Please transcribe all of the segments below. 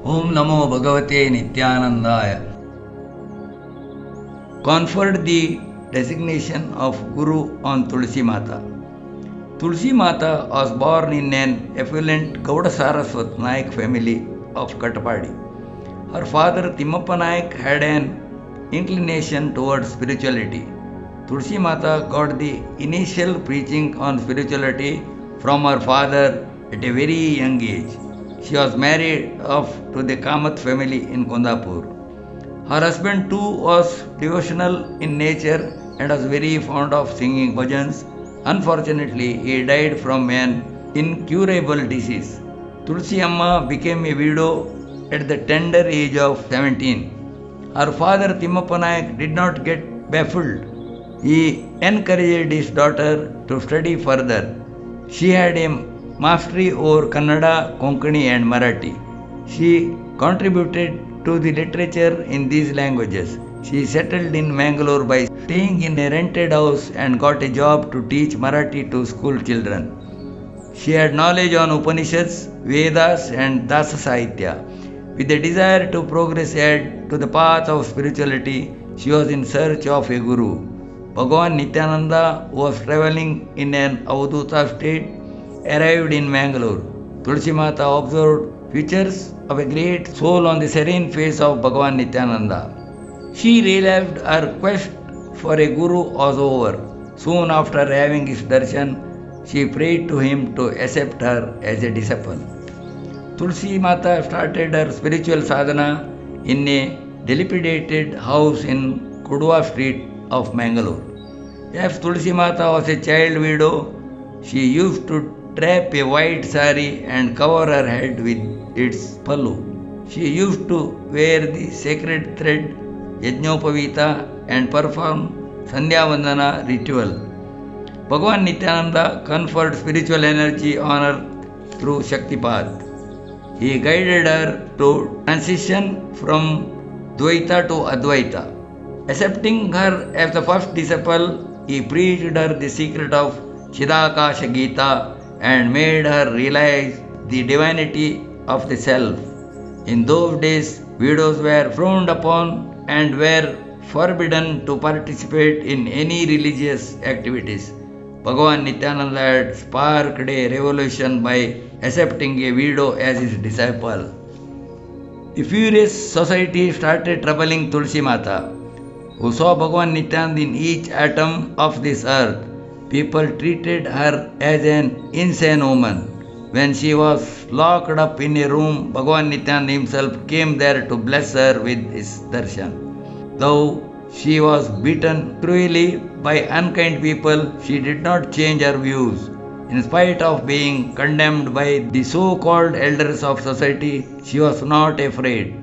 Om Namo Bhagavate Nityanandaya. Conferred the designation of Guru on Tulsi Mata. Tulsi Mata was born in an affluent Gauda Saraswat Naik family of Katapadi. Her father Timmappa Naik had an inclination towards spirituality. Tulsi Mata got the initial preaching on spirituality from her father at a very young age. She was married off to the Kamath family in Kondapur. Her husband too was devotional in nature and was very fond of singing bhajans. Unfortunately, he died from an incurable disease. Tulsi Amma became a widow at the tender age of 17. Her father Timmappa Naik did not get baffled. He encouraged his daughter to study further. She had a mastery over Kannada, Konkani and Marathi. She contributed to the literature in these languages. She settled in Mangalore by staying in a rented house and got a job to teach Marathi to school children. She had knowledge on Upanishads, Vedas and Dasa Sahitya. With a desire to progress ahead to the path of spirituality, she was in search of a guru. Bhagavan Nityananda, who was travelling in an Avadhuta state, arrived in Mangalore. Tulsi Mata observed features of a great soul on the serene face of Bhagavan Nityananda. She realized her quest for a guru was over. Soon after having his darshan, she prayed to him to accept her as a disciple. Tulsi Mata started her spiritual sadhana in a dilapidated house in Kudwa street of Mangalore. As Tulsi Mata was a child widow, she used to drape a white sari and cover her head with its pallu. She used to wear the sacred thread Yajnopavita and perform Sandhya Vandana ritual. Bhagavan Nityananda conferred spiritual energy on her through Shaktipat. He guided her to transition from Dvaita to Advaita. Accepting her as the first disciple, he preached her the secret of Chidakasha Gita and made her realize the divinity of the self. In those days, widows were frowned upon and were forbidden to participate in any religious activities. Bhagavan Nityananda had sparked a revolution by accepting a widow as his disciple. The furious society started troubling Tulsi Mata, who saw Bhagavan Nityananda in each atom of this earth. People treated her as an insane woman. When she was locked up in a room, Bhagavan Nityananda himself came there to bless her with his darshan. Though she was beaten cruelly by unkind people, she did not change her views. In spite of being condemned by the so-called elders of society, she was not afraid.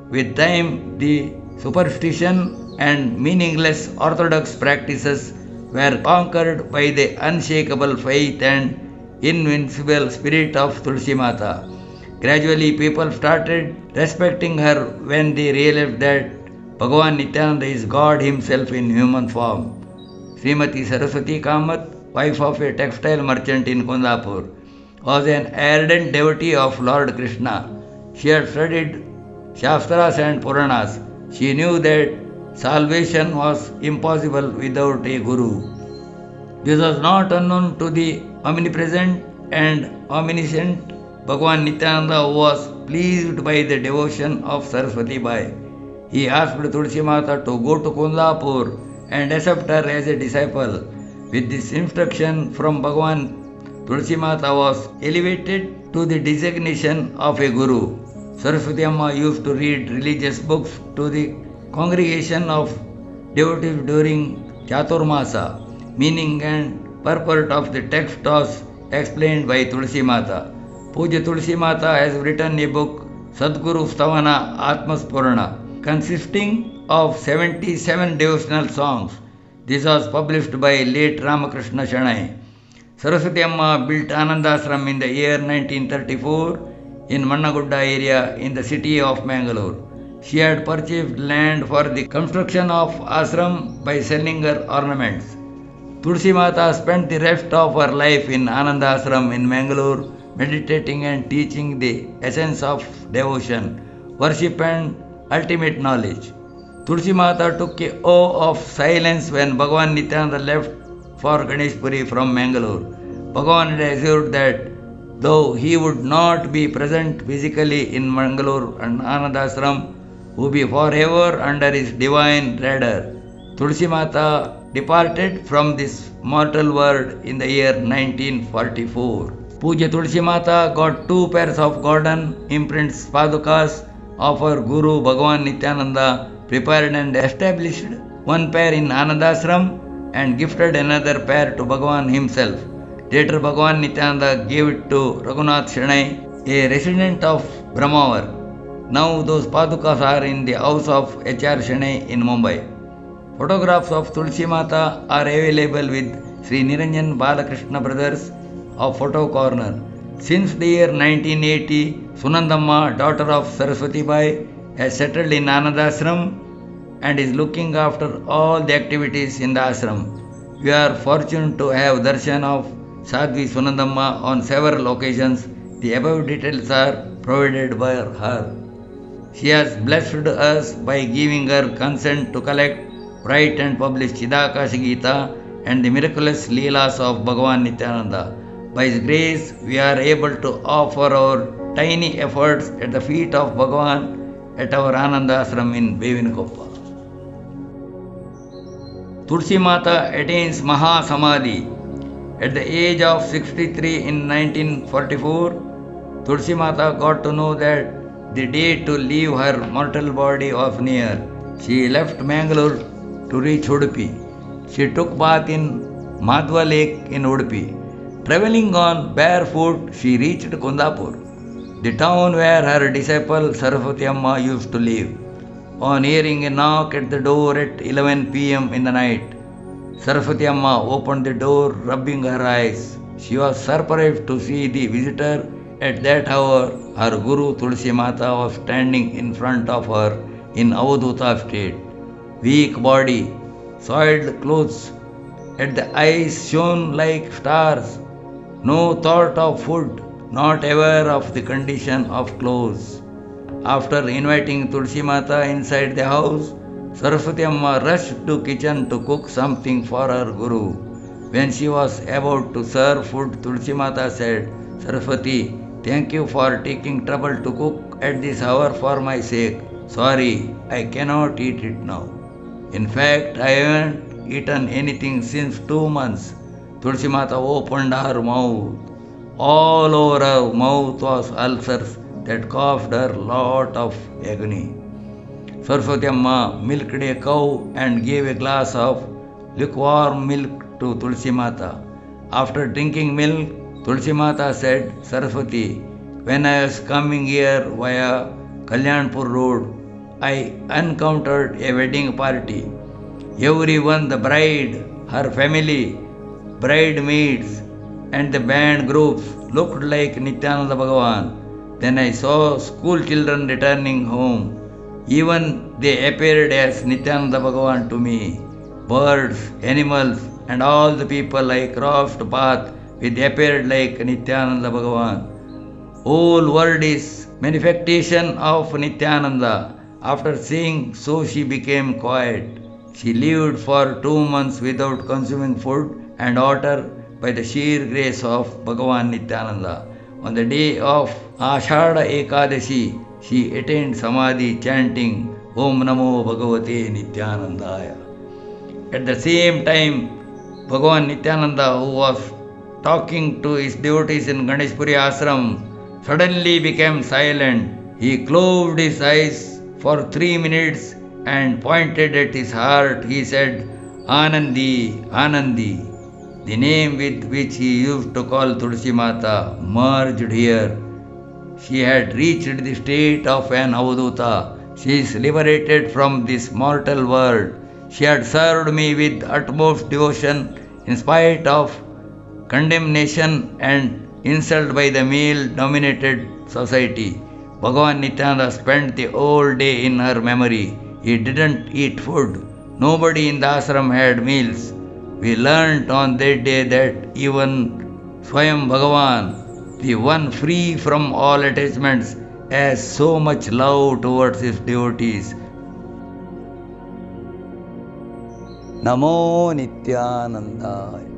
With time, the superstition and meaningless orthodox practices were conquered by the unshakable faith and invincible spirit of Tulsi Mata. Gradually, people started respecting her when they realized that Bhagavan Nityananda is God himself in human form. Srimati Saraswati Kamath, wife of a textile merchant in Kondapur, was an ardent devotee of Lord Krishna. She had studied Shastras and Puranas. She knew that salvation was impossible without a guru. This was not unknown to the omnipresent and omniscient Bhagavan Nityananda, who was pleased by the devotion of Saraswati Bai. He asked Tulsi Mata to go to Kondapur and accept her as a disciple. With this instruction from Bhagavan, Tulsi Mata was elevated to the designation of a guru. Saraswati Amma used to read religious books to the congregation of devotees during Chaturmasa. Meaning and purport of the text was explained by Tulsi Mata. Puja Tulsi Mata has written a book, Sadguru Stavana Atmaspurana, consisting of 77 devotional songs. This was published by late Ramakrishna Shanai. Saraswati Amma built Anandashram in the year 1934 in Mannagudda area in the city of Mangalore. She had purchased land for the construction of ashram by selling her ornaments. Tulsi Mata spent the rest of her life in Anandashram in Mangalore meditating and teaching the essence of devotion, worship and ultimate knowledge. Tulsi Mata took a oath of silence when Bhagavan Nityananda left for Ganeshpuri from Mangalore. Bhagavan had assured that though he would not be present physically in Mangalore and Anandashram would be forever under his divine radar. Tulsi Mata departed from this mortal world in the year 1944. Puja Tulsi Mata got 2 pairs of golden imprints padukas of her Guru Bhagavan Nityananda, prepared and established 1 pair in Anandashram and gifted another pair to Bhagavan himself. Later Bhagavan Nityananda gave it to Raghunath Shanai, a resident of Brahmavar. Now those padukas are in the house of H.R. Shanai in Mumbai. Photographs of Tulsi Mata are available with Sri Niranjan Balakrishna Brothers of Photo Corner. Since the year 1980, Sunandamma, daughter of Saraswati Bai, has settled in Anandashram and is looking after all the activities in the ashram. We are fortunate to have darshan of Sadhvi Sunandamma on several occasions. The above details are provided by her. She has blessed us by giving her consent to collect, write and publish Chidakashi Gita and the miraculous Leelas of Bhagavan Nityananda. By His grace, we are able to offer our tiny efforts at the feet of Bhagavan at our Ananda Ashram in Bevinkoppa. Tulsi Mata attains Maha Samadhi. At the age of 63 in 1944, Tulsi Mata got to know that the day to leave her mortal body was near. She left Mangalore to reach Udupi. She took bath in Madhva Lake in Udupi. Travelling on barefoot, she reached Kundapur, the town where her disciple Saraswati Amma used to live. On hearing a knock at the door at 11 p.m. in the night, Saraswati Amma opened the door, rubbing her eyes. She was surprised to see the visitor. At that hour, her Guru Tulsi Mata was standing in front of her in Avadhuta state. Weak body, soiled clothes, and the eyes shone like stars. No thought of food, not aware of the condition of clothes. After inviting Tulsi Mata inside the house, Saraswati Amma rushed to kitchen to cook something for her Guru. When she was about to serve food, Tulsi Mata said, "Saraswati, thank you for taking trouble to cook at this hour for my sake. Sorry, I cannot eat it now. In fact, I haven't eaten anything since 2 months." Tulsi Mata opened her mouth. All over her mouth was ulcers that caused her lot of agony. Saraswati Amma milked a cow and gave a glass of lukewarm milk to Tulsi Mata. After drinking milk, Tulsi Mata said, "Saraswati, when I was coming here via Kalyanpur road, I encountered a wedding party. Everyone, the bride, her family, bridesmaids, and the band groups looked like Nityananda Bhagavan. Then I saw school children returning home. Even they appeared as Nityananda Bhagavan to me. Birds, animals, and all the people I crossed path with appeared like Nityananda Bhagavan. Whole world is manifestation of Nityananda. After seeing so, she became quiet. She lived for 2 months without consuming food and water by the sheer grace of Bhagavan Nityananda. On the day of Ashadha Ekadashi, she attained Samadhi chanting Om Namo Bhagavate Nityanandaya. At the same time, Bhagavan Nityananda, who was talking to his devotees in Ganeshpuri ashram, suddenly became silent. He closed his eyes for 3 minutes and pointed at his heart. He said, "Anandi, Anandi." The name with which he used to call Tulsi Mata merged here. She had reached the state of an Avadhuta. She is liberated from this mortal world. She had served me with utmost devotion in spite of condemnation and insult by the male-dominated society. Bhagavan Nityananda spent the whole day in her memory. He didn't eat food. Nobody in the ashram had meals. We learnt on that day that even Swayam Bhagavan, the one free from all attachments, has so much love towards his devotees. Namo Nityanandaya.